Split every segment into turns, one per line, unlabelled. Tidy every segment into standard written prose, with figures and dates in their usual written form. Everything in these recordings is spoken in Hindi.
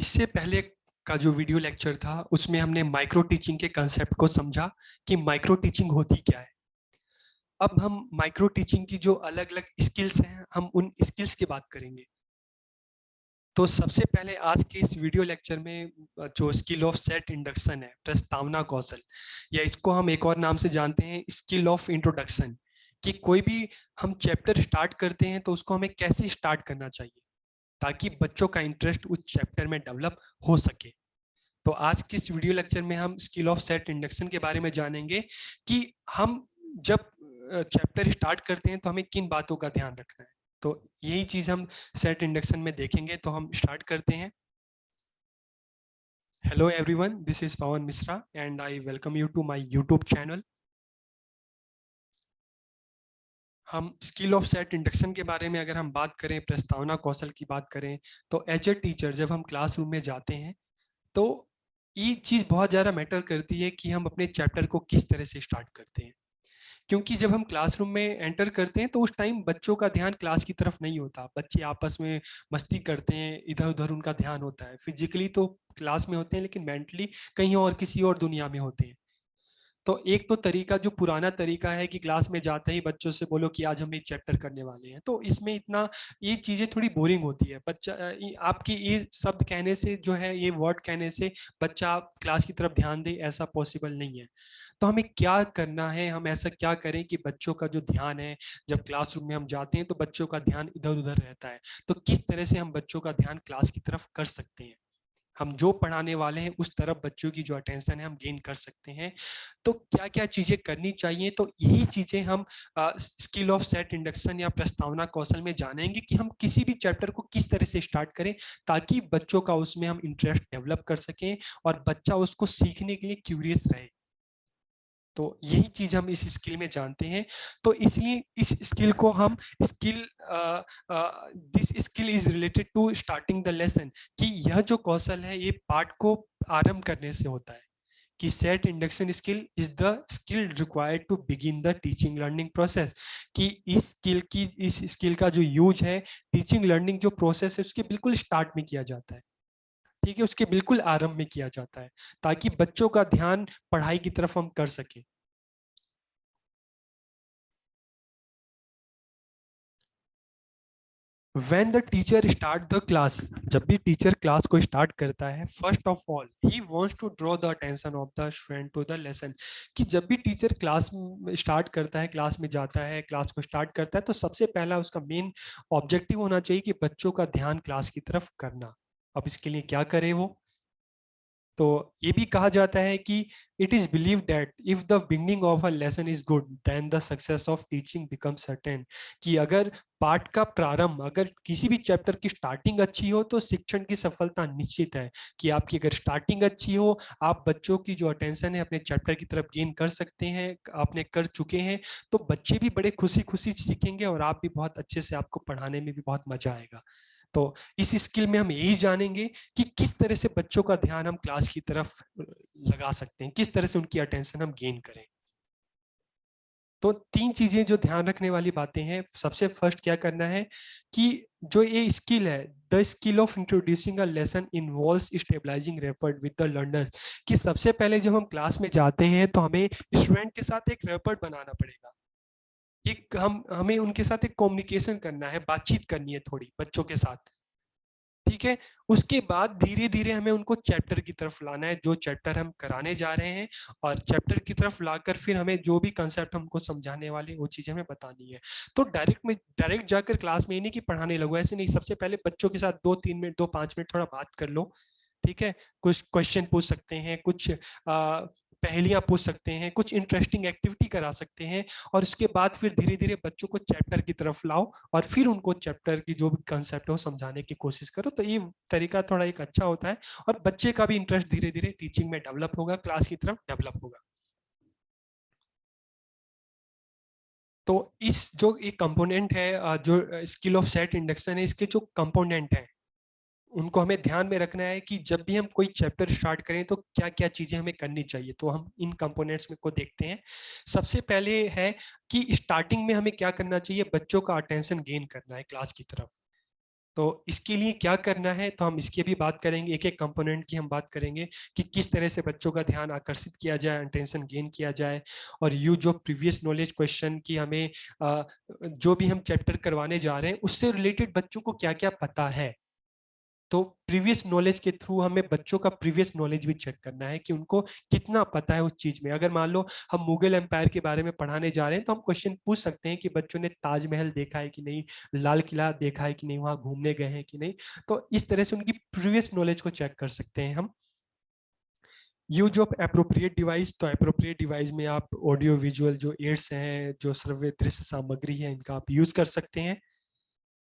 इससे पहले का जो वीडियो लेक्चर था उसमें हमने माइक्रो टीचिंग के कंसेप्ट को समझा कि माइक्रो टीचिंग होती क्या है। अब हम माइक्रो टीचिंग की जो अलग अलग स्किल्स हैं हम उन स्किल्स की बात करेंगे। तो सबसे पहले आज के इस वीडियो लेक्चर में जो स्किल ऑफ सेट इंडक्शन है, प्रस्तावना कौशल, या इसको हम एक और नाम से जानते हैं स्किल ऑफ इंट्रोडक्शन, कि कोई भी हम चैप्टर स्टार्ट करते हैं तो उसको हमें कैसे स्टार्ट करना चाहिए ताकि बच्चों का इंटरेस्ट उस चैप्टर में डेवलप हो सके। तो आज के इस वीडियो लेक्चर में हम स्किल ऑफ सेट इंडक्शन के बारे में जानेंगे कि हम जब चैप्टर स्टार्ट करते हैं तो हमें किन बातों का ध्यान रखना है। तो यही चीज हम सेट इंडक्शन में देखेंगे। तो हम स्टार्ट करते हैं। Hello everyone, this is Pawan Mishra and I welcome you to my YouTube channel. हम स्किल ऑफ सेट इंडक्शन के बारे में अगर हम बात करें, प्रस्तावना कौशल की बात करें, तो एज ए टीचर जब हम क्लासरूम में जाते हैं तो ये चीज बहुत ज्यादा मैटर करती है कि हम अपने चैप्टर को किस तरह से स्टार्ट करते हैं। क्योंकि जब हम क्लासरूम में एंटर करते हैं तो उस टाइम बच्चों का ध्यान क्लास की तरफ नहीं होता। बच्चे आपस में मस्ती करते हैं, इधर उधर उनका ध्यान होता है। फिजिकली तो क्लास में होते हैं लेकिन मेंटली कहीं और किसी और दुनिया में होते हैं। तो एक तो तरीका जो पुराना तरीका है कि क्लास में जाते ही बच्चों से बोलो कि आज हम एक चैप्टर करने वाले हैं, तो इसमें इतना ये चीजें थोड़ी बोरिंग होती है। बच्चा आपकी ये शब्द कहने से जो है, ये वर्ड कहने से बच्चा क्लास की तरफ ध्यान दे, ऐसा पॉसिबल नहीं है। तो हमें क्या करना है, हम ऐसा क्या करें कि बच्चों का जो ध्यान है, जब क्लासरूम में हम जाते हैं तो बच्चों का ध्यान इधर उधर रहता है। तो किस तरह से हम बच्चों का ध्यान क्लास की तरफ कर सकते हैं, हम जो पढ़ाने वाले हैं उस तरफ बच्चों की जो अटेंशन है हम गेन कर सकते हैं। तो क्या क्या चीजें करनी चाहिए, तो यही चीजें हम स्किल ऑफ सेट इंडक्शन या प्रस्तावना कौशल में जानेंगे कि हम किसी भी चैप्टर को किस तरह से स्टार्ट करें ताकि बच्चों का उसमें हम इंटरेस्ट डेवलप कर सकें और बच्चा उसको सीखने के लिए क्यूरियस रहे। तो यही चीज हम इस स्किल में जानते हैं। तो इसलिए इस स्किल को हम skill this skill is related to starting the lesson, कि यह जो कौशल है ये पाठ को आरंभ करने से होता है। कि set induction skill is the skill required to begin the teaching learning process, कि इस स्किल का जो यूज है टीचिंग लर्निंग जो प्रोसेस है उसके बिल्कुल स्टार्ट में किया जाता है। ठीक है, उसके बिल्कुल आरंभ में किया जाता है ताकि बच्चों का ध्यान पढ़ाई की तरफ हम कर सके। When the teacher start the class, जब भी टीचर क्लास को स्टार्ट करता है, first of all he wants to draw the attention of the student to the lesson. कि जब भी टीचर क्लास स्टार्ट करता है, क्लास में जाता है, क्लास को स्टार्ट करता है, तो सबसे पहला उसका मेन ऑब्जेक्टिव होना चाहिए कि बच्चों का ध्यान क्लास की तरफ करना। अब इसके लिए क्या करे वो, तो ये भी कहा जाता है कि it is believe that if the beginning of a lesson is good then the success of teaching become certain. कि अगर पाठ का प्रारंभ, अगर किसी भी चैप्टर की स्टार्टिंग अच्छी हो तो शिक्षण की सफलता निश्चित है। कि आपकी अगर स्टार्टिंग अच्छी हो, आप बच्चों की जो अटेंशन है अपने चैप्टर की तरफ गेन कर सकते हैं, आपने कर चुके हैं, तो बच्चे भी बड़े खुशी खुशी सीखेंगे और आप भी बहुत अच्छे से, आपको पढ़ाने में भी बहुत मजा आएगा। तो इस स्किल में हम यही जानेंगे कि किस तरह से बच्चों का ध्यान हम क्लास की तरफ लगा सकते हैं, किस तरह से उनकी अटेंशन हम गेन करें। तो तीन चीजें जो ध्यान रखने वाली बातें हैं। सबसे फर्स्ट क्या करना है कि जो ये स्किल है, the skill of introducing a lesson involves stabilising rapport with the learner. कि सबसे पहले जब हम क्लास में जाते हैं तो हमें स्टूडेंट के साथ एक रैपर्ड बनाना पड़ेगा। एक हमें उनके साथ एक कम्युनिकेशन करना है, बातचीत करनी है थोड़ी बच्चों के साथ। ठीक है, उसके बाद धीरे धीरे हमें उनको चैप्टर की तरफ लाना है, जो चैप्टर हम कराने जा रहे हैं, और चैप्टर की तरफ लाकर फिर हमें जो भी कंसेप्ट हमको समझाने वाले वो चीजें हमें बतानी है। तो डायरेक्ट जाकर क्लास में ही नहीं कि पढ़ाने लगो, ऐसे नहीं। सबसे पहले बच्चों के साथ 2-3 मिनट, 2-5 मिनट थोड़ा बात कर लो। ठीक है, कुछ क्वेश्चन पूछ सकते हैं, कुछ पहेलियां पूछ सकते हैं, कुछ इंटरेस्टिंग एक्टिविटी करा सकते हैं, और उसके बाद फिर धीरे धीरे बच्चों को चैप्टर की तरफ लाओ और फिर उनको चैप्टर की जो भी कंसेप्ट है वो समझाने की कोशिश करो। तो ये तरीका थोड़ा एक अच्छा होता है और बच्चे का भी इंटरेस्ट धीरे धीरे टीचिंग में डेवलप होगा, क्लास की तरफ डेवलप होगा। तो इस जो एक कंपोनेंट है, जो स्किल ऑफ सेट इंडक्शन है, इसके जो कंपोनेंट है उनको हमें ध्यान में रखना है कि जब भी हम कोई चैप्टर स्टार्ट करें तो क्या क्या चीजें हमें करनी चाहिए। तो हम इन कंपोनेंट्स में को देखते हैं। सबसे पहले है कि स्टार्टिंग में हमें क्या करना चाहिए, बच्चों का अटेंशन गेन करना है क्लास की तरफ। तो इसके लिए क्या करना है, तो हम इसकी भी बात करेंगे, एक एक कंपोनेंट की हम बात करेंगे कि किस तरह से बच्चों का ध्यान आकर्षित किया जाए, अटेंशन गेन किया जाए। और यू जो प्रीवियस नॉलेज क्वेश्चन की हमें जो भी हम चैप्टर करवाने जा रहे हैं उससे रिलेटेड बच्चों को क्या क्या पता है, तो प्रीवियस नॉलेज के थ्रू हमें बच्चों का प्रीवियस नॉलेज भी चेक करना है कि उनको कितना पता है उस चीज में। अगर मान लो हम मुगल एम्पायर के बारे में पढ़ाने जा रहे हैं तो हम क्वेश्चन पूछ सकते हैं कि बच्चों ने ताजमहल देखा है कि नहीं, लाल किला देखा है कि नहीं, वहां घूमने गए हैं कि नहीं। तो इस तरह से उनकी प्रीवियस नॉलेज को चेक कर सकते हैं हम। यूज ऑफ एप्रोप्रिएट डिवाइस, तो एप्रोप्रिएट डिवाइस में आप ऑडियो विजुअल जो एड्स हैं, जो श्रव्य दृश्य सामग्री है, इनका आप यूज कर सकते हैं।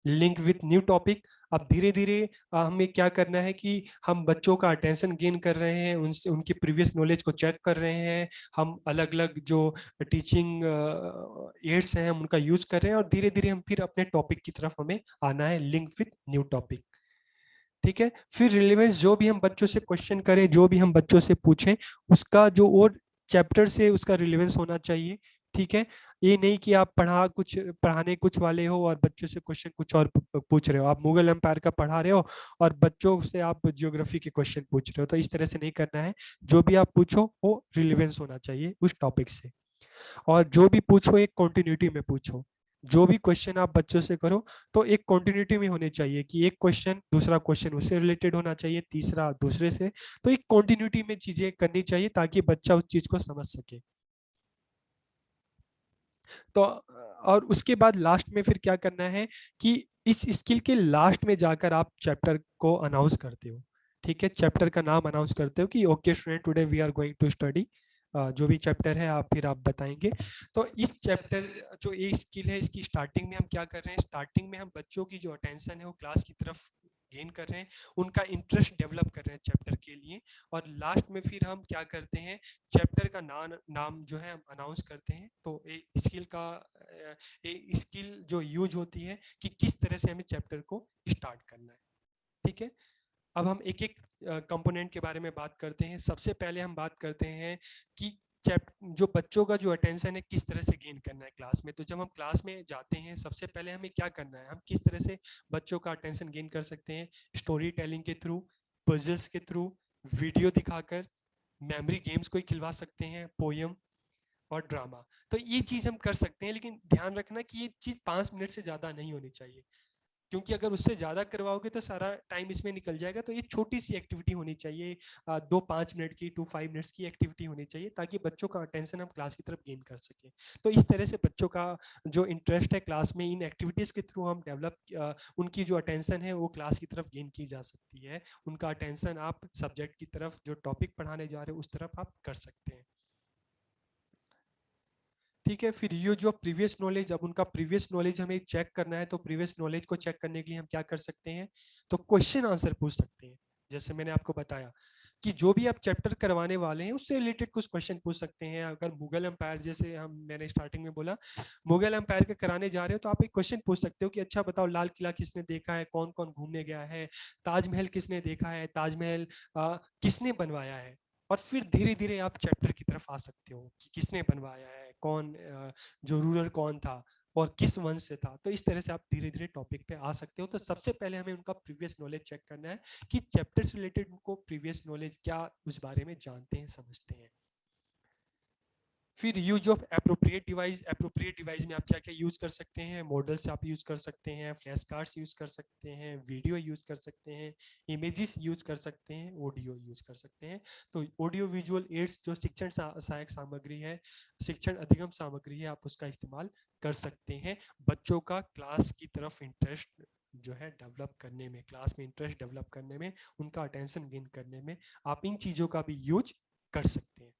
लिंक विथ न्यू टॉपिक, अब धीरे धीरे हमें क्या करना है कि हम बच्चों का अटेंशन गेन कर रहे हैं, उनसे उनकी प्रीवियस नॉलेज को चेक कर रहे हैं, हम अलग अलग जो टीचिंग एड्स हैं हम उनका यूज कर रहे हैं, और धीरे धीरे हम फिर अपने टॉपिक की तरफ हमें आना है, लिंक विथ न्यू टॉपिक। ठीक है, फिर रिलेवेंस, जो भी हम बच्चों से क्वेश्चन करें, जो भी हम बच्चों से पूछें, उसका जो और चैप्टर से उसका रिलेवेंस होना चाहिए। ठीक है, ये नहीं कि आप पढ़ाने कुछ वाले हो और बच्चों से क्वेश्चन कुछ और पूछ रहे हो, आप मुगल एम्पायर का पढ़ा रहे हो और बच्चों से आप ज्योग्राफी के क्वेश्चन पूछ रहे हो, तो इस तरह से नहीं करना है। जो भी आप पूछो वो रिलेवेंस होना चाहिए उस टॉपिक से, और जो भी पूछो एक कॉन्टिन्यूटी में पूछो। जो भी क्वेश्चन आप बच्चों से करो तो एक कॉन्टिन्यूटी में होने चाहिए, कि एक क्वेश्चन दूसरा क्वेश्चन उससे रिलेटेड होना चाहिए, तीसरा दूसरे से, तो एक कॉन्टिन्यूटी में चीजें करनी चाहिए ताकि बच्चा उस चीज को समझ सके। तो और उसके बाद लास्ट में फिर क्या करना है कि इस स्किल के लास्ट में जाकर आप चैप्टर को अनाउंस करते हो। ठीक है, चैप्टर का नाम अनाउंस करते हो कि okay student, today we are going to study, जो भी चैप्टर है आप फिर आप बताएंगे। तो इस चैप्टर जो ये स्किल है, इसकी स्टार्टिंग में हम क्या कर रहे हैं, स्टार्टिंग में हम बच्चों की जो अटेंशन है वो क्लास की तरफ गेन कर रहे हैं, उनका इंटरेस्ट डेवलप कर रहे हैं चैप्टर के लिए। और लास्ट में फिर हम क्या करते हैं, चैप्टर का नाम जो है हम अनाउंस करते हैं। तो स्किल का स्किल जो यूज होती है कि किस तरह से हमें चैप्टर को स्टार्ट करना है। ठीक है, अब हम एक एक कंपोनेंट के बारे में बात करते हैं। सबसे पहले हम बात करते हैं कि जो बच्चों का जो अटेंशन है किस तरह से गेन करना है क्लास में। तो जब हम क्लास में जाते हैं सबसे पहले हमें क्या करना है, हम किस तरह से बच्चों का अटेंशन गेन कर सकते हैं, स्टोरी टेलिंग के थ्रू, पजल्स के थ्रू, वीडियो दिखाकर, मेमोरी गेम्स को खिलवा सकते हैं, पोयम और ड्रामा। तो ये चीज हम कर सकते हैं, लेकिन ध्यान रखना कि ये चीज 5 मिनट से ज्यादा नहीं होनी चाहिए, क्योंकि अगर उससे ज्यादा करवाओगे तो सारा टाइम इसमें निकल जाएगा। तो ये छोटी सी एक्टिविटी होनी चाहिए, 2-5 मिनट की, 2-5 मिनट्स की एक्टिविटी होनी चाहिए, ताकि बच्चों का अटेंशन हम क्लास की तरफ गेन कर सकें। तो इस तरह से बच्चों का जो इंटरेस्ट है क्लास में, इन एक्टिविटीज के थ्रू हम उनकी जो अटेंशन है वो क्लास की तरफ गेन की जा सकती है। उनका अटेंशन आप सब्जेक्ट की तरफ, जो टॉपिक पढ़ाने जा रहे हो उस तरफ आप कर सकते हैं। ठीक है, फिर ये जो प्रीवियस नॉलेज, अब उनका प्रीवियस नॉलेज हमें चेक करना है, तो प्रीवियस नॉलेज को चेक करने के लिए हम क्या कर सकते हैं, तो क्वेश्चन आंसर पूछ सकते हैं। जैसे मैंने आपको बताया कि जो भी आप चैप्टर करवाने वाले हैं उससे रिलेटेड कुछ क्वेश्चन पूछ सकते हैं। अगर मुगल एम्पायर, जैसे हम मैंने स्टार्टिंग में बोला, मुगल एम्पायर के कराने जा रहे हो तो आप एक क्वेश्चन पूछ सकते हो कि अच्छा बताओ, लाल किला किसने देखा है, कौन कौन घूमने गया है, ताजमहल किसने देखा है, ताजमहल किसने बनवाया है। और फिर धीरे धीरे आप चैप्टर की तरफ आ सकते हो कि किसने बनवाया है, कौन जो रूलर कौन था और किस वंश से था। तो इस तरह से आप धीरे धीरे टॉपिक पे आ सकते हो। तो सबसे पहले हमें उनका प्रीवियस नॉलेज चेक करना है कि चैप्टर से रिलेटेड उनको प्रीवियस नॉलेज क्या, उस बारे में जानते हैं, समझते हैं। फिर use of appropriate device, appropriate device में आप क्या क्या यूज कर सकते हैं, मॉडल्स आप यूज कर सकते हैं, फ्लैश कार्ड्स यूज कर सकते हैं, वीडियो यूज कर सकते हैं, इमेजेस यूज कर सकते हैं, ऑडियो यूज कर सकते हैं। तो ऑडियो विजुअल एड्स जो शिक्षण सहायक सामग्री है, शिक्षण अधिगम सामग्री है, आप उसका इस्तेमाल कर सकते हैं बच्चों का क्लास की तरफ इंटरेस्ट जो है डेवलप करने में, क्लास में इंटरेस्ट डेवलप करने में, उनका अटेंशन गेन करने में आप इन चीजों का भी यूज कर सकते हैं।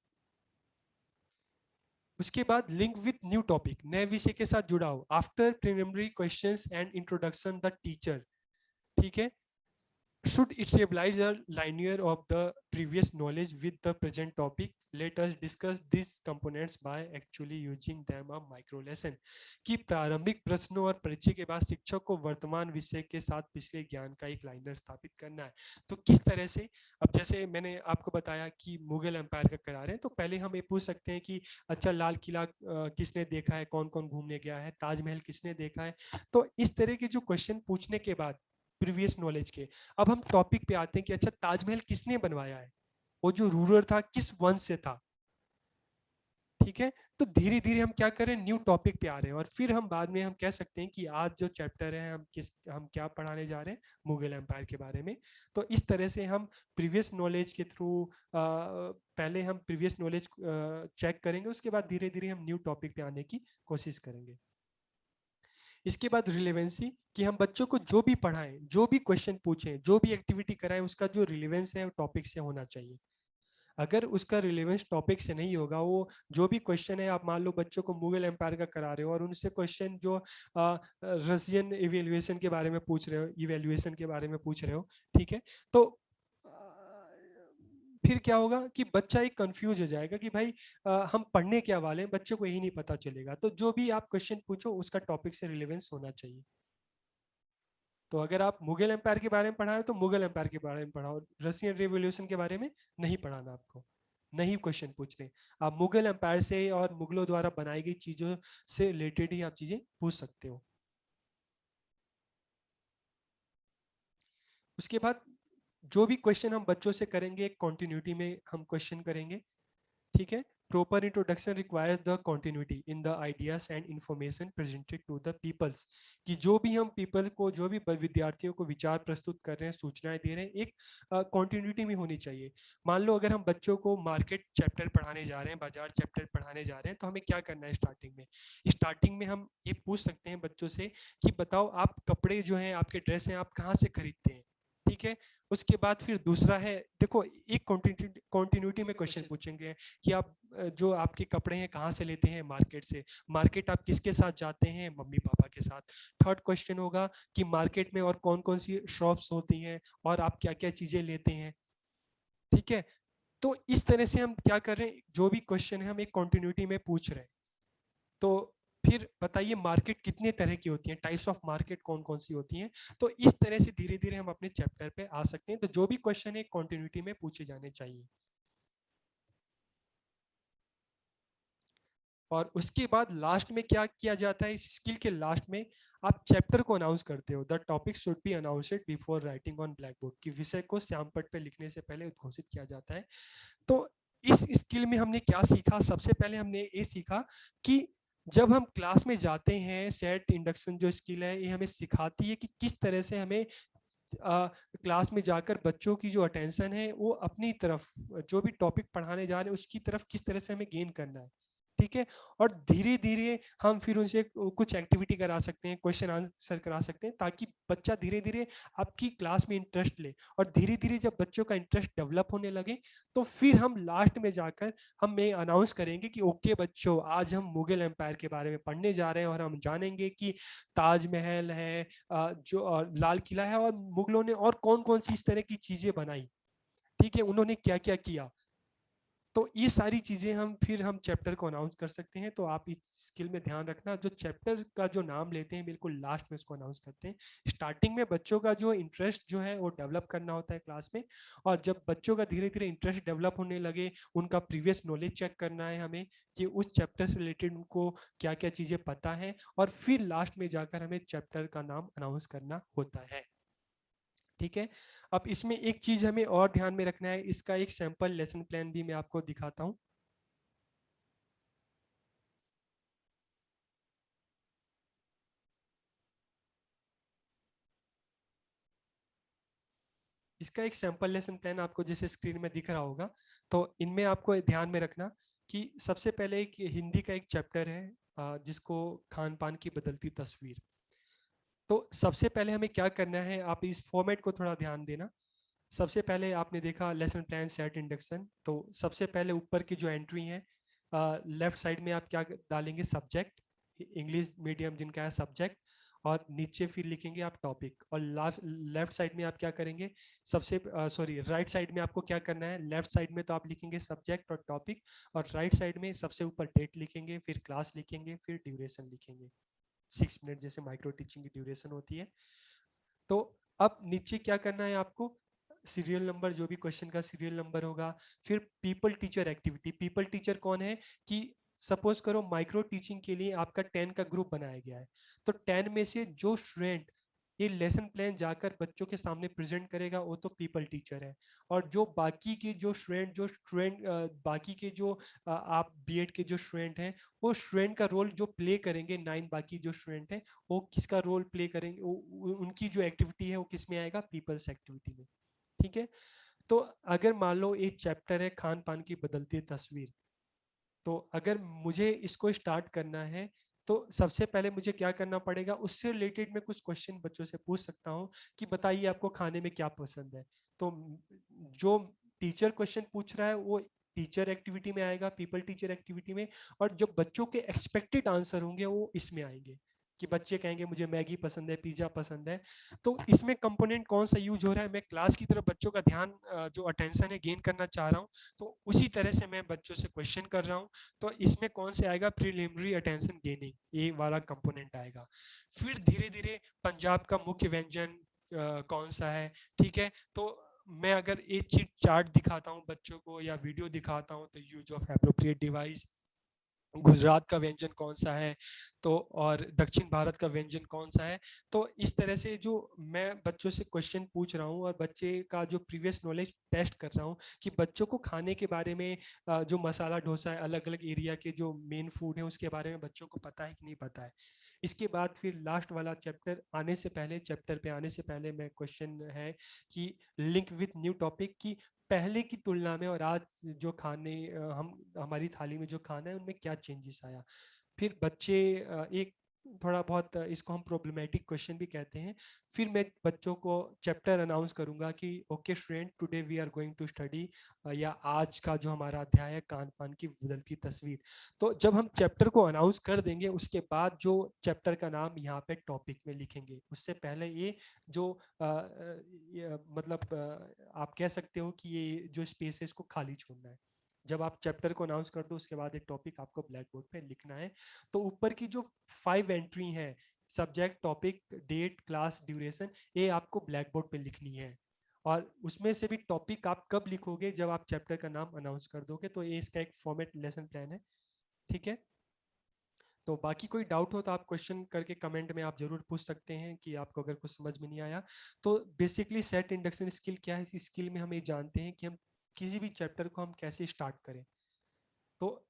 उसके बाद लिंक विथ न्यू टॉपिक, नए विषय के साथ जुड़ाव, after preliminary questions and introduction the teacher. ठीक है, should stabilize a linear of the previous knowledge with the present topic. Let us discuss these components by actually using them a micro lesson। कि प्रारंभिक प्रश्नों और परिचय के बाद शिक्षक को वर्तमान विषय के साथ पिछले ज्ञान का एक लाइनर स्थापित करना है। तो किस तरह से, अब जैसे मैंने आपको बताया कि मुगल एम्पायर का करा रहे हैं, तो पहले हम ये पूछ सकते हैं कि अच्छा, लाल किला किसने देखा है, कौन कौन घूमने गया है, ताजमहल किसने देखा है। तो इस तरह के जो क्वेश्चन पूछने के बाद प्रीवियस नॉलेज के। अब हम टॉपिक पे आते हैं कि अच्छा ताजमहल किसने बनवाया है, वो जो रूलर था किस वंश से था। ठीक है, तो धीरे धीरे हम क्या कर रहे हैं, न्यू टॉपिक पे आ रहे हैं, और फिर हम बाद में हम कह सकते हैं कि आज जो चैप्टर है हम क्या पढ़ाने जा रहे हैं, मुगल एम्पायर के बारे में। तो इस तरह से हम प्रीवियस नॉलेज के थ्रू पहले हम प्रीवियस नॉलेज चेक करेंगे, उसके बाद धीरे धीरे हम न्यू टॉपिक पे आने की कोशिश करेंगे। इसके बाद रिलेवेंसी, कि हम बच्चों को जो भी पढ़ाएं, जो भी क्वेश्चन पूछें, जो भी एक्टिविटी कराएं, उसका जो रिलेवेंस है वो टॉपिक से होना चाहिए। अगर उसका रिलेवेंस टॉपिक से नहीं होगा, वो जो भी क्वेश्चन है, आप मान लो बच्चों को मुगल एम्पायर का करा रहे हो और उनसे क्वेश्चन जो रशियन इवेल्युएशन के बारे में पूछ रहे हो, इवेल्युएशन के बारे में पूछ रहे हो, ठीक है, तो फिर क्या होगा कि बच्चा एक कंफ्यूज हो जाएगा कि भाई हम पढ़ने क्या वाले हैं, बच्चों को यही नहीं पता चलेगा। तो जो भी आप क्वेश्चन पूछो उसका टॉपिक से रिलेवेंस होना चाहिए। तो अगर आप मुगल एम्पायर के बारे में पढ़ाए तो मुगल एम्पायर के बारे में पढ़ाओ, रशियन रिवॉल्यूशन के बारे में नहीं पढ़ाना आपको, नहीं क्वेश्चन पूछ रहे। आप मुगल एम्पायर से और मुगलों द्वारा बनाई गई चीजों से रिलेटेड ही आप चीजें पूछ सकते हो। उसके बाद जो भी क्वेश्चन हम बच्चों से करेंगे, एक कॉन्टिन्यूटी में हम क्वेश्चन करेंगे। ठीक है, proper introduction requires the continuity in the ideas and information presented to the peoples, कि जो भी हम पीपल को, जो भी विद्यार्थियों को विचार प्रस्तुत कर रहे हैं, सूचनाएं दे रहे हैं, एक कॉन्टिन्यूटी में होनी चाहिए। मान लो अगर हम बच्चों को मार्केट चैप्टर पढ़ाने जा रहे हैं, बाजार चैप्टर पढ़ाने जा रहे हैं, तो हमें क्या करना है स्टार्टिंग में, स्टार्टिंग में हम ये पूछ सकते हैं बच्चों से कि बताओ आप कपड़े जो हैं, आपके ड्रेस हैं, आप कहाँ से खरीदते हैं। ठीक है, उसके बाद फिर दूसरा है, देखो एक कॉन्टिन्यूटी में क्वेश्चन पूछेंगे कि आप जो आपके कपड़े हैं कहाँ से लेते हैं, मार्केट से। मार्केट आप किसके साथ जाते हैं, मम्मी पापा के साथ। थर्ड क्वेश्चन होगा कि मार्केट में और कौन कौन सी शॉप्स होती हैं और आप क्या क्या चीजें लेते हैं। ठीक है, तो इस तरह से हम क्या कर रहे हैं, जो भी क्वेश्चन है हम एक कॉन्टिन्यूटी में पूछ रहे हैं। तो फिर बताइए मार्केट कितने तरह की होती है, टाइप्स ऑफ मार्केट कौन कौन सी होती हैं। तो इस तरह से धीरे धीरे हम अपने चैप्टर पे आ सकते हैं। तो जो भी क्वेश्चन है कॉन्टिन्यूटी में पूछे जाने चाहिए। और उसके बाद लास्ट में क्या किया जाता है, इस स्किल के लास्ट में आप चैप्टर को अनाउंस करते हो। The topic should be announced before writing on black board, कि विषय को श्यामपट्ट पे लिखने से पहले उद्घोषित किया जाता है। तो इस स्किल में हमने क्या सीखा, सबसे पहले हमने ये सीखा कि जब हम क्लास में जाते हैं, सेट इंडक्शन जो स्किल है ये हमें सिखाती है कि किस तरह से हमें क्लास में जाकर बच्चों की जो अटेंशन है वो अपनी तरफ, जो भी टॉपिक पढ़ाने जा रहे हैं उसकी तरफ किस तरह से हमें गेन करना है। ठीक है, और धीरे धीरे हम फिर उनसे कुछ एक्टिविटी करा सकते हैं, क्वेश्चन आंसर करा सकते हैं, ताकि बच्चा धीरे धीरे आपकी क्लास में इंटरेस्ट ले। और धीरे धीरे जब बच्चों का इंटरेस्ट डेवलप होने लगे तो फिर हम लास्ट में जाकर हम ये अनाउंस करेंगे कि ओके बच्चों, आज हम मुगल एम्पायर के बारे में पढ़ने जा रहे हैं और हम जानेंगे कि ताजमहल है, जो लाल किला है, और मुगलों ने और कौन कौन सी इस तरह की चीजें बनाई। ठीक है, उन्होंने क्या क्या किया। तो ये सारी चीजें हम चैप्टर को अनाउंस कर सकते हैं। तो आप इस स्किल में ध्यान रखना, जो चैप्टर का जो नाम लेते हैं बिल्कुल लास्ट में उसको अनाउंस करते हैं। स्टार्टिंग में बच्चों का जो इंटरेस्ट जो है वो डेवलप करना होता है क्लास में, और जब बच्चों का धीरे धीरे इंटरेस्ट डेवलप होने लगे, उनका प्रीवियस नॉलेज चेक करना है हमें कि उस चैप्टर से रिलेटेड उनको क्या क्या चीजें पता है, और फिर लास्ट में जाकर हमें चैप्टर का नाम अनाउंस करना होता है। ठीक है, अब इसमें एक चीज हमें और ध्यान में रखना है, इसका एक सैंपल लेसन प्लान भी मैं आपको दिखाता हूँ। इसका एक सैंपल लेसन प्लान आपको जैसे स्क्रीन में दिख रहा होगा। तो इनमें आपको ध्यान में रखना कि सबसे पहले एक हिंदी का एक चैप्टर है, जिसको खान पान की बदलती तस्वीर। तो सबसे पहले हमें क्या करना है, आप इस फॉर्मेट को थोड़ा ध्यान देना। सबसे पहले आपने देखा लेसन प्लान सेट इंडक्शन, तो सबसे पहले ऊपर की जो एंट्री है, लेफ्ट साइड में आप क्या डालेंगे, सब्जेक्ट, इंग्लिश मीडियम जिनका है सब्जेक्ट, और नीचे फिर लिखेंगे आप टॉपिक। और लेफ्ट साइड में आप क्या करेंगे, सबसे सॉरी राइट साइड में आपको क्या करना है, लेफ्ट साइड में तो आप लिखेंगे सब्जेक्ट और टॉपिक, और राइट साइड में सबसे ऊपर डेट लिखेंगे, फिर क्लास लिखेंगे, फिर ड्यूरेशन लिखेंगे। 6 मिनट जैसे माइक्रो टीचिंग की ड्यूरेशन होती है। तो अब नीचे क्या करना है आपको, सीरियल नंबर, जो भी क्वेश्चन का सीरियल नंबर होगा, फिर people teacher activity. People teacher कौन है, कि सपोज करो माइक्रो टीचिंग के लिए आपका 10 का ग्रुप बनाया गया है, तो 10 में से जो स्टूडेंट ये लेसन प्लान जाकर बच्चों के सामने प्रेजेंट करेगा वो तो पीपल टीचर है। और जो बाकी के जो स्टूडेंट बाकी के जो आप बीएड के जो स्टूडेंट हैं, वो स्टूडेंट का रोल जो प्ले करेंगे, 9 बाकी जो स्टूडेंट हैं वो किसका रोल प्ले करेंगे, उनकी जो एक्टिविटी है वो किस में आएगा, पीपल्स एक्टिविटी में। ठीक है। तो अगर मान लो एक चैप्टर है खान पान की बदलती तस्वीर, तो अगर मुझे इसको स्टार्ट करना है तो सबसे पहले मुझे क्या करना पड़ेगा, उससे रिलेटेड मैं कुछ क्वेश्चन बच्चों से पूछ सकता हूँ कि बताइए आपको खाने में क्या पसंद है। तो जो टीचर क्वेश्चन पूछ रहा है वो टीचर एक्टिविटी में आएगा, पीपल टीचर एक्टिविटी में। और जो बच्चों के एक्सपेक्टेड आंसर होंगे वो इसमें आएंगे कि बच्चे कहेंगे मुझे मैगी पसंद है, पिज्जा पसंद है। तो इसमें कंपोनेंट कौन सा यूज हो रहा है, मैं क्लास की तरफ बच्चों का ध्यान जो अटेंशन है गेन करना चाह रहा हूँ, तो उसी तरह से मैं बच्चों से क्वेश्चन कर रहा हूँ। तो इसमें कौन से आएगा, प्रीलिमिनरी अटेंशन गेनिंग, ये वाला कंपोनेंट आएगा। फिर धीरे धीरे पंजाब का मुख्य व्यंजन कौन सा है। ठीक है। तो मैं अगर एक चीज चार्ट दिखाता हूँ बच्चों को या वीडियो दिखाता हूँ, तो use of appropriate device, Gujarat का व्यंजन कौन सा है, तो और दक्षिण भारत का व्यंजन कौन सा है। तो इस तरह से जो मैं बच्चों से क्वेश्चन पूछ रहा हूँ और बच्चे का जो प्रीवियस नॉलेज टेस्ट कर रहा हूँ कि बच्चों को खाने के बारे में जो मसाला डोसा है, अलग अलग एरिया के जो मेन फूड है उसके बारे में बच्चों को पता है कि नहीं पता है। इसके बाद फिर लास्ट वाला चैप्टर आने से पहले, चैप्टर पे आने से पहले मैं क्वेश्चन है कि लिंक विथ न्यू टॉपिक, की पहले की तुलना में और आज जो खाने हम हमारी थाली में जो खाना है उनमें क्या चेंजेस आया। फिर बच्चे एक थोड़ा बहुत इसको हम प्रॉब्लमेटिक क्वेश्चन भी कहते हैं। फिर मैं बच्चों को चैप्टर अनाउंस करूंगा कि okay student, today we are going to study, या आज का जो हमारा अध्याय है कान पान की बदलती तस्वीर। तो जब हम चैप्टर को अनाउंस कर देंगे उसके बाद जो चैप्टर का नाम यहाँ पे टॉपिक में लिखेंगे, उससे पहले ये जो मतलब आप कह सकते हो कि ये जो स्पेस है इसको खाली छोड़ना है। जब आप चैप्टर को अनाउंस कर दो उसके बाद एक टॉपिक आपको ब्लैक बोर्ड पे लिखना है। तो ऊपर की जो 5 एंट्री है, subject, topic, date, class, duration, ये आपको ब्लैक बोर्ड पे लिखनी है। और उसमें से भी टॉपिक आप कब लिखोगे, जब आप चैप्टर का नाम अनाउंस कर दोगे। तो ये इसका एक फॉर्मेट लेसन प्लान है। ठीक है। तो बाकी कोई डाउट हो तो आप क्वेश्चन करके कमेंट में आप जरूर पूछ सकते हैं कि आपको अगर कुछ समझ में नहीं आया। तो बेसिकली सेट इंडक्शन स्किल क्या है, इस स्किल में हम ये जानते हैं कि हम किसी भी चैप्टर को हम कैसे स्टार्ट करें। तो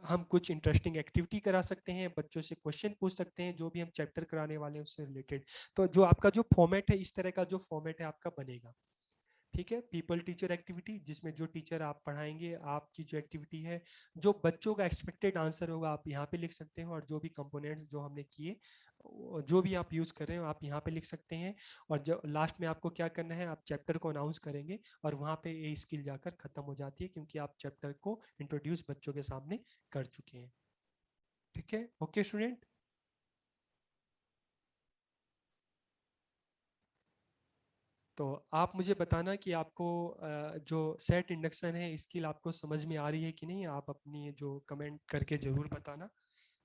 हम कुछ इंटरेस्टिंग एक्टिविटी करा सकते हैं, बच्चों से क्वेश्चन पूछ सकते हैं जो भी हम चैप्टर कराने वाले हैं उससे रिलेटेड। तो जो आपका जो फॉर्मेट है, इस तरह का जो फॉर्मेट है आपका बनेगा। ठीक है। पीपल टीचर एक्टिविटी, जिसमें जो टीचर आप पढ़ाएंगे आपकी जो एक्टिविटी है, जो बच्चों का एक्सपेक्टेड आंसर होगा आप यहाँ पे लिख सकते हैं। और जो भी कंपोनेंट्स जो हमने किए, जो भी आप यूज कर रहे हो आप यहाँ पे लिख सकते हैं। और जो लास्ट में आपको क्या करना है, आप चैप्टर को अनाउंस करेंगे और वहाँ पे ये स्किल जाकर खत्म हो जाती है, क्योंकि आप चैप्टर को इंट्रोड्यूस बच्चों के सामने कर चुके हैं। ठीक है। Okay student. तो आप मुझे बताना कि आपको जो सेट इंडक्शन है स्किल आपको समझ में आ रही है कि नहीं, आप अपनी जो कमेंट करके ज़रूर बताना।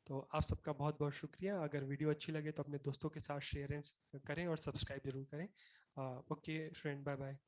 तो आप सबका बहुत बहुत शुक्रिया। अगर वीडियो अच्छी लगे तो अपने दोस्तों के साथ शेयर करें और सब्सक्राइब जरूर करें। Okay friend, bye bye.